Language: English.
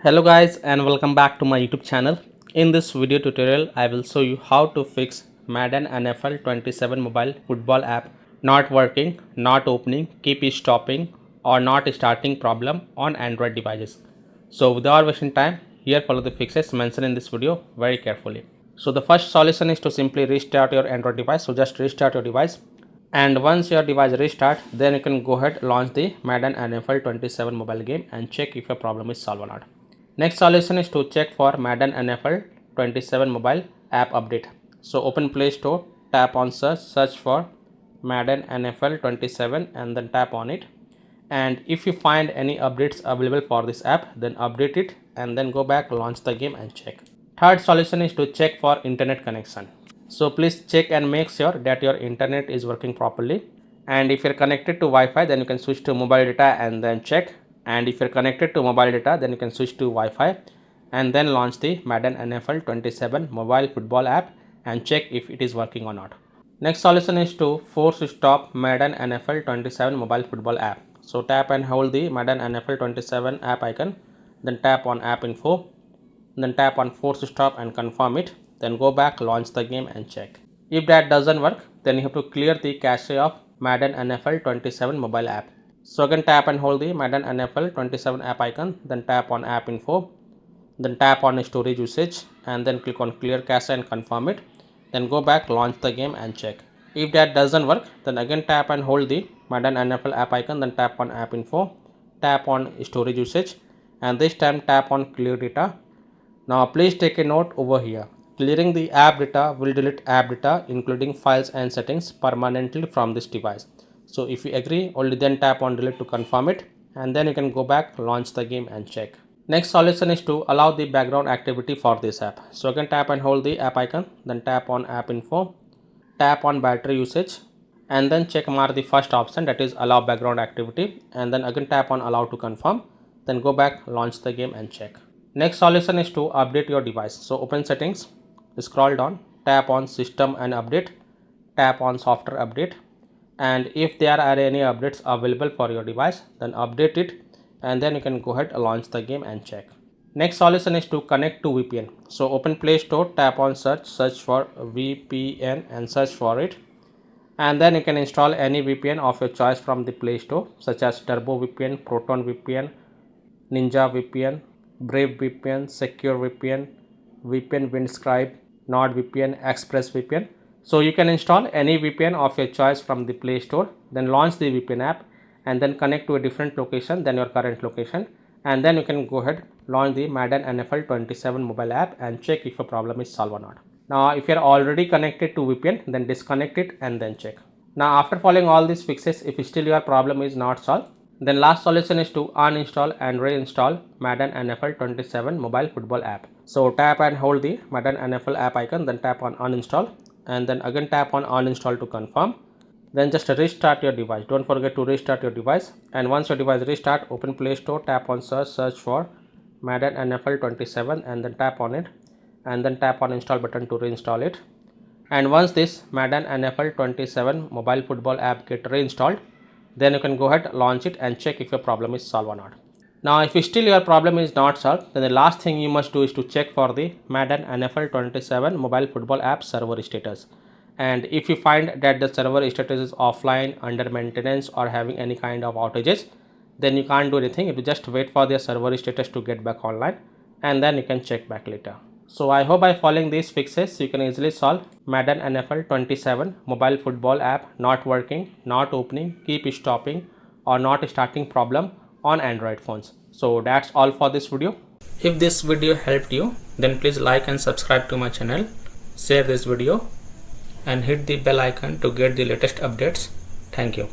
Hello guys and welcome back to my YouTube channel. In this video tutorial I will show you how to fix Madden NFL 27 mobile football app not working, not opening, keep stopping or not starting problem on Android devices. So without wasting time, here follow the fixes mentioned in this video very carefully. So the first solution is to simply restart your Android device. So just restart your device, and once your device restart, then you can go ahead launch the Madden NFL 27 mobile game and check if your problem is solved or not. Next solution is to check for Madden NFL 27 mobile app update. So open Play Store, tap on search for Madden NFL 27 and then tap on it. And if you find any updates available for this app, then update it and then go back, launch the game and check. Third solution is to check for internet connection. So please check and make sure that your internet is working properly. And if you're connected to Wi-Fi, then you can switch to mobile data and then check. And if you're connected to mobile data, then you can switch to Wi-Fi and then launch the Madden NFL 27 mobile football app and check if it is working or not. Next solution is to force stop Madden NFL 27 mobile football app. So tap and hold the Madden NFL 27 app icon, then tap on app info, then tap on force stop and confirm it, then go back, launch the game and check. If that doesn't work, then you have to clear the cache of Madden NFL 27 mobile app. So again tap and hold the Madden NFL 27 app icon, then tap on app info, then tap on storage usage and then click on clear cache and confirm it, then go back, launch the game and check. If that doesn't work, then again tap and hold the Madden NFL app icon, then tap on app info, tap on storage usage and this time tap on clear data. Now please take a note over here. Clearing the app data will delete app data including files and settings permanently from this device. So if you agree, only then tap on delete to confirm it and then you can go back, launch the game and check. Next solution is to allow the background activity for this app. So again tap and hold the app icon, then tap on app info, tap on battery usage and then check mark the first option, that is allow background activity, and then again tap on allow to confirm, then go back, launch the game and check. Next solution is to update your device. So open settings, scroll down, tap on system and update, tap on software update, and if there are any updates available for your device, then update it and then you can go ahead, launch the game and check. Next solution is to connect to VPN. So open Play Store, tap on search for VPN and search for it, and then you can install any VPN of your choice from the Play Store such as Turbo VPN, Proton VPN, Ninja VPN, Brave VPN, Secure VPN, VPN Windscribe, NordVPN, Express VPN. So you can install any VPN of your choice from the Play Store, then launch the VPN app and then connect to a different location than your current location, and then you can go ahead, launch the Madden NFL 27 mobile app and check if a problem is solved or not. Now if you are already connected to VPN, then disconnect it and then check. Now after following all these fixes, if still your problem is not solved, then last solution is to uninstall and reinstall Madden NFL 27 mobile football app. So tap and hold the Madden NFL app icon, then tap on uninstall and then again tap on uninstall to confirm. Then just restart your device. Don't forget to restart your device, and once your device restart, open Play Store, tap on search for Madden NFL 27 and then tap on it and then tap on install button to reinstall it. And once this Madden NFL 27 mobile football app get reinstalled, then you can go ahead, launch it and check if your problem is solved or not. Now if still your problem is not solved, then the last thing you must do is to check for the Madden NFL 27 mobile football app server status. And if you find that the server status is offline, under maintenance or having any kind of outages, then you can't do anything. You just wait for their server status to get back online and then you can check back later. So I hope by following these fixes you can easily solve Madden NFL 27 mobile football app not working, not opening, keep stopping or not starting problem on Android phones. So that's all for this video. If this video helped you, then please like and subscribe to my channel, share this video and hit the bell icon to get the latest updates. Thank you.